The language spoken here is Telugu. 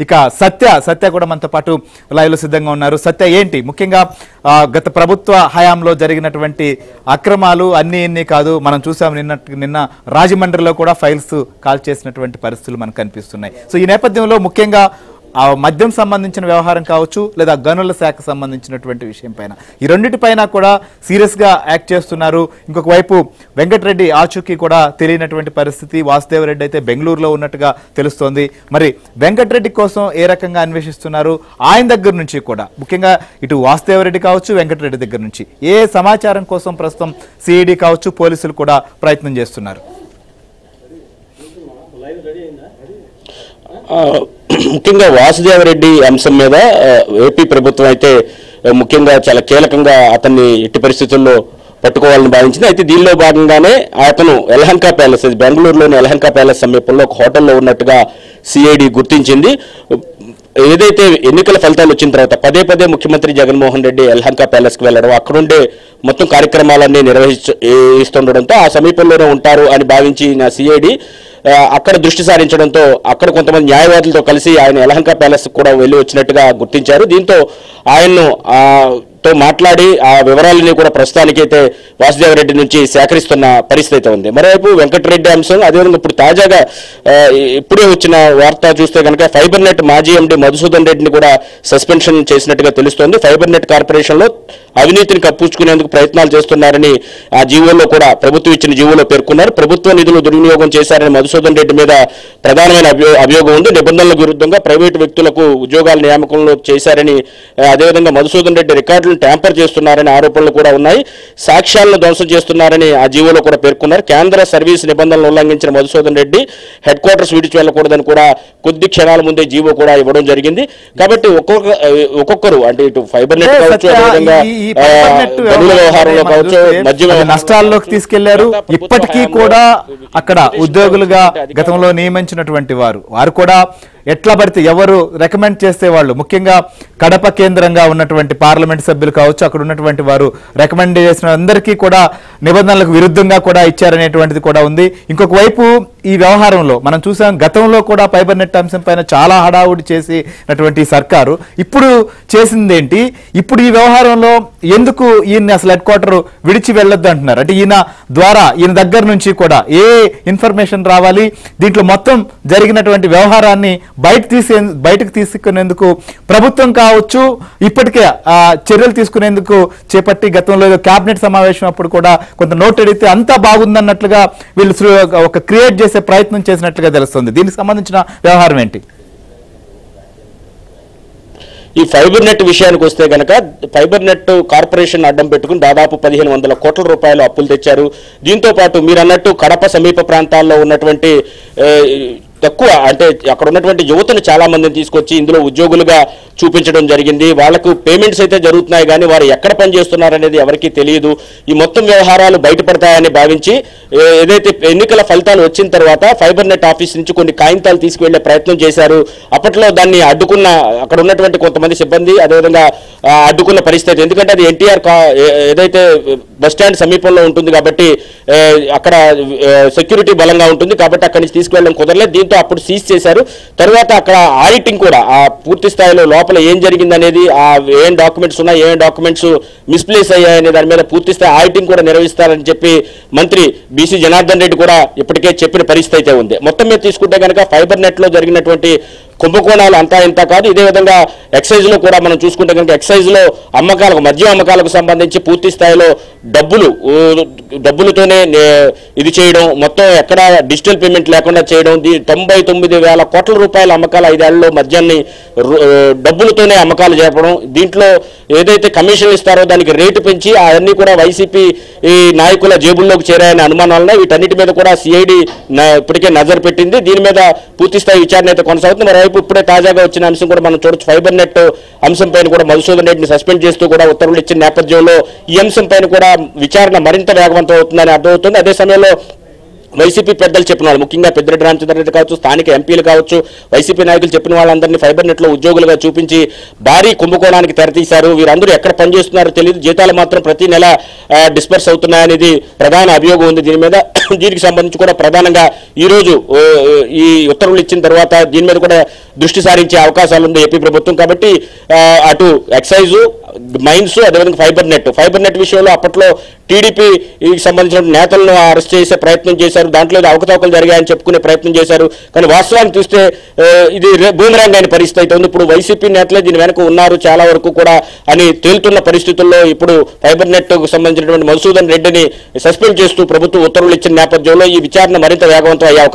ఇక సత్య కూడా మనతో పాటు లైవ్ లో సిద్ధంగా ఉన్నారు. సత్య, ఏంటి ముఖ్యంగా గత ప్రభుత్వ హయాంలో జరిగినటువంటి అక్రమాలు అన్ని కాదు, మనం చూసాం నిన్న రాజమండ్రిలో కూడా ఫైల్స్ కాల్ చేసినటువంటి పరిస్థితులు మనకు కనిపిస్తున్నాయి. సో ఈ నేపథ్యంలో ముఖ్యంగా మద్యం సంబంధించిన వ్యవహారం కావచ్చు లేదా గనుల శాఖ సంబంధించినటువంటి విషయం పైన ఈ రెండింటిపైన కూడా సీరియస్ గా యాక్ట్ చేస్తున్నారు. ఇంకొక వైపు వెంకటరెడ్డి ఆచూకీ కూడా తెలియనటువంటి పరిస్థితి. వాసుదేవరెడ్డి అయితే బెంగళూరులో ఉన్నట్టుగా తెలుస్తోంది. మరి వెంకటరెడ్డి కోసం ఏ రకంగా అన్వేషిస్తున్నారు? ఆయన దగ్గర నుంచి కూడా ముఖ్యంగా ఇటు వాసుదేవరెడ్డి కావచ్చు వెంకటరెడ్డి దగ్గర నుంచి ఏ సమాచారం కోసం ప్రస్తుతం సిఐడి కావచ్చు పోలీసులు కూడా ప్రయత్నం చేస్తున్నారు? ముఖ్యంగా వాసుదేవరెడ్డి అంశం మీద ఏపీ ప్రభుత్వం అయితే ముఖ్యంగా చాలా కీలకంగా అతన్ని ఎట్టి పరిస్థితుల్లో పట్టుకోవాలని భావించింది. అయితే దీనిలో భాగంగానే అతను యలహంక ప్యాలెస్, బెంగళూరులోని యలహంక ప్యాలెస్ సమీపంలో ఒక హోటల్లో ఉన్నట్టుగా సిఐడి గుర్తించింది. ఏదైతే ఎన్నికల ఫలితాలు వచ్చిన తర్వాత పదే ముఖ్యమంత్రి జగన్మోహన్ రెడ్డి యలహంక ప్యాలెస్కి వెళ్ళడం, అక్కడుండే మొత్తం కార్యక్రమాలన్నీ నిర్వహిస్తుండడంతో ఆ సమీపంలోనే ఉంటారు అని భావించిన సిఐడి అక్కడ దృష్టి సారించడంతో అక్కడ కొంతమంది న్యాయవాదులతో కలిసి ఆయన యలహంక ప్యాలెస్ కూడా వెళ్ళి వచ్చినట్టుగా గుర్తించారు. దీంతో ఆయన్ను మాట్లాడి ఆ వివరాలని కూడా ప్రస్తుతానికైతే వాసుదేవరెడ్డి నుంచి సేకరిస్తున్న పరిస్థితి ఉంది. మరోవైపు వెంకటరెడ్డి అంశం, అదేవిధంగా ఇప్పుడు తాజాగా ఇప్పుడే వచ్చిన వార్త చూస్తే కనుక ఫైబర్ నెట్ మాజీ ఎండి మధుసూదన్ రెడ్డిని కూడా సస్పెన్షన్ చేసినట్టుగా తెలుస్తోంది. ఫైబర్ నెట్ కార్పొరేషన్లో అవినీతిని కప్పించుకునేందుకు ప్రయత్నాలు చేస్తున్నారని ఆ జీవోలో కూడా ప్రభుత్వం ఇచ్చిన జీవోలో పేర్కొన్నారు. ప్రభుత్వ నిధులు దుర్వినియోగం చేశారని మధుసూదన్ రెడ్డి మీద ప్రధానమైన అభియోగం ఉంది. నిబంధనలకు విరుద్ధంగా ప్రైవేటు వ్యక్తులకు ఉద్యోగాల నియామకంలో చేశారని, అదేవిధంగా మధుసూదన్ రెడ్డి రికార్డులను ట్యాంపర్ చేస్తున్నారని ఆరోపణలు కూడా ఉన్నాయి. సాక్ష్యాలను ధ్వంసం చేస్తున్నారని ఆ జీవోలో కూడా పేర్కొన్నారు. కేంద్ర సర్వీస్ నిబంధనలు ఉల్లంఘించిన మధుసూదన్ రెడ్డి హెడ్ క్వార్టర్స్ విడిచి వెళ్ళకూడదని కూడా కొద్ది క్షణాల ముందే జీవో కూడా ఇవ్వడం జరిగింది. కాబట్టి ఒక్కొక్కరు అంటే ఇటు ఫైబర్ నెట్ కావచ్చు, అదేవిధంగా వ్యవహారంలో కావచ్చు, నష్టాల్లోకి తీసుకెళ్లారు. ఇప్పటికీ కూడా అక్కడ ఉద్యోగులుగా గతంలో నియమించినటువంటి వారు కూడా ఎట్లా పడితే ఎవరు రికమెండ్ చేసే వాళ్ళు, ముఖ్యంగా కడప కేంద్రంగా ఉన్నటువంటి పార్లమెంట్ సభ్యులు కావచ్చు, అక్కడ ఉన్నటువంటి వారు రికమెండ్ చేసిన అందరికీ కూడా నిబంధనలకు విరుద్ధంగా కూడా ఇచ్చారనేటువంటిది కూడా ఉంది. ఇంకొక వైపు ఈ వ్యవహారంలో మనం చూసాం, గతంలో కూడా ఫైబర్ నెట్ అంశం పైన చాలా హడావుడి చేసినటువంటి సర్కారు ఇప్పుడు చేసిందేంటి? ఇప్పుడు ఈ వ్యవహారంలో ఎందుకు ఈయన అసలు హెడ్ క్వార్టర్ విడిచి వెళ్ళొద్దు అంటున్నారు? అంటే ఈయన దగ్గర నుంచి కూడా ఏ ఇన్ఫర్మేషన్ రావాలి? దీంట్లో మొత్తం జరిగినటువంటి వ్యవహారాన్ని బయటకు తీసుకునేందుకు ప్రభుత్వం కావచ్చు ఇప్పటికే చర్యలు తీసుకునేందుకు చేపట్టి గతంలో కేబినెట్ సమావేశం అప్పుడు కూడా కొంత నోట్ అడిగితే అంతా బాగుందన్నట్లుగా వీళ్ళు ఒక క్రియేట్ చేసే ప్రయత్నం చేసినట్లుగా తెలుస్తుంది. దీనికి సంబంధించిన వ్యవహారం ఏంటి? ఈ ఫైబర్ నెట్ విషయానికి వస్తే కనుక ఫైబర్ నెట్ కార్పొరేషన్ అడ్డం పెట్టుకుని దాదాపు 1500 కోట్ల రూపాయలు అప్పులు తెచ్చారు. దీంతో పాటు మీరు అన్నట్టు కడప సమీప ప్రాంతాల్లో ఉన్నటువంటి తక్కువ అంటే అక్కడ ఉన్నటువంటి యువతను చాలా మందిని తీసుకొచ్చి ఇందులో ఉద్యోగులుగా చూపించడం జరిగింది. వాళ్లకు పేమెంట్స్ అయితే జరుగుతున్నాయి కానీ వారు ఎక్కడ పనిచేస్తున్నారనేది ఎవరికీ తెలియదు. ఈ మొత్తం వ్యవహారాలు బయటపడతాయని భావించి ఏదైతే ఎన్నికల ఫలితాలు వచ్చిన తర్వాత ఫైబర్ నెట్ ఆఫీస్ నుంచి కొన్ని కాగితాలు తీసుకువెళ్లే ప్రయత్నం చేశారు. అప్పట్లో దాన్ని అడ్డుకున్న అక్కడ ఉన్నటువంటి కొంతమంది సిబ్బంది అదేవిధంగా అడ్డుకున్న పరిస్థితి. ఎందుకంటే అది ఎన్టీఆర్ ఏదైతే బస్టాండ్ సమీపంలో ఉంటుంది కాబట్టి అక్కడ సెక్యూరిటీ బలంగా ఉంటుంది కాబట్టి అక్కడి నుంచి తీసుకువెళ్ళడం కుదరలేదు. దీంతో అప్పుడు సీజ్ చేశారు. తర్వాత అక్కడ ఆడిటింగ్ కూడా ఆ పూర్తి స్థాయిలో లోపల ఏం జరిగిందనేది, ఏం డాక్యుమెంట్స్ ఉన్నాయి, ఏం డాక్యుమెంట్స్ మిస్ప్లేస్ అయ్యాయనే దాని మీద పూర్తి స్థాయి ఆడిటింగ్ కూడా నిర్వహిస్తారని చెప్పి మంత్రి బీసీ జనార్దన్ రెడ్డి కూడా ఇప్పటికే చెప్పిన పరిస్థితి అయితే ఉంది. మొత్తం మీద తీసుకుంటే కనుక ఫైబర్ నెట్ లో జరిగినటువంటి కుంభకోణాలు అంతా ఇంత కాదు. ఇదే విధంగా ఎక్సైజ్ లో కూడా మనం చూసుకుంటే కనుక ఎక్సైజ్ లో మద్యం అమ్మకాలకు సంబంధించి పూర్తి స్థాయిలో డబ్బులతోనే ఇది చేయడం, మొత్తం ఎక్కడ డిజిటల్ పేమెంట్ లేకుండా చేయడం, 99,000 కోట్ల రూపాయల అమ్మకాలు 5 ఏళ్లలో మద్యాన్ని డబ్బులతోనే అమ్మకాలు జరపడం, దీంట్లో ఏదైతే కమిషన్ ఇస్తారో దానికి రేటు పెంచి అవన్నీ కూడా వైసీపీ నాయకుల జేబుల్లోకి చేరాయనే అనుమానాలను వీటన్నిటి మీద కూడా సిఐడి ఇప్పటికే నజర్ పెట్టింది. దీని మీద పూర్తి స్థాయి విచారణ అయితే కొనసాగుతుంది. మరోవైపు ఇప్పుడే తాజాగా వచ్చిన అంశం కూడా మనం చూడొచ్చు. ఫైబర్ నెట్ అంశం పైన కూడా మధుసూదన్ రెడ్డిని సస్పెండ్ చేస్తూ కూడా ఉత్తర్వులు ఇచ్చిన నేపథ్యంలో ఈ అంశం పైన కూడా విచారణ మరింత వేగవంతం అవుతుందని అర్థమవుతుంది. అదే సమయంలో వైసీపీ పెద్దలు చెప్పిన వాళ్ళు, ముఖ్యంగా పెద్దిరెడ్డి రామచంద్రారెడ్డి కావచ్చు, స్థానిక ఎంపీలు కావచ్చు, వైసీపీ నాయకులు చెప్పిన వాళ్ళందరినీ ఫైబర్ నెట్లో ఉద్యోగులుగా చూపించి భారీ కుంభకోణానికి తెరతీశారు. వీరందరూ ఎక్కడ పనిచేస్తున్నారో తెలియదు, జీతాలు మాత్రం ప్రతి నెల డిస్పర్స్ అవుతున్నాయనేది ప్రధాన అభియోగం ఉంది దీని మీద. దీనికి సంబంధించి కూడా ప్రధానంగా ఈ రోజు ఈ ఉత్తర్వులు ఇచ్చిన తర్వాత దీని మీద కూడా దృష్టి సారించే అవకాశాలు ఉంది ఏపీ ప్రభుత్వం. కాబట్టి అటు ఎక్సైజు, మైన్స్, అదేవిధంగా ఫైబర్ నెట్ విషయంలో అప్పట్లో టీడీపీకి సంబంధించిన నేతలను అరెస్ట్ చేసే ప్రయత్నం చేశారు. దాంట్లో అవకతవకలు జరిగాయని చెప్పుకునే ప్రయత్నం చేశారు. కానీ వాస్తవాన్ని చూస్తే ఇది బూమరాంగ్ అయిన పరిస్థితి అయితే ఉంది. ఇప్పుడు వైసీపీ నేతలే దీని వెనక ఉన్నారు చాలా వరకు కూడా అని తేలుతున్న పరిస్థితుల్లో ఇప్పుడు ఫైబర్ నెట్కు సంబంధించినటువంటి మధుసూదన్ రెడ్డిని సస్పెండ్ చేస్తూ ప్రభుత్వం ఉత్తర్వులు ఇచ్చిన నేపథ్యంలో ఈ విచారణ మరింత వేగవంతం అయ్యే అవకాశం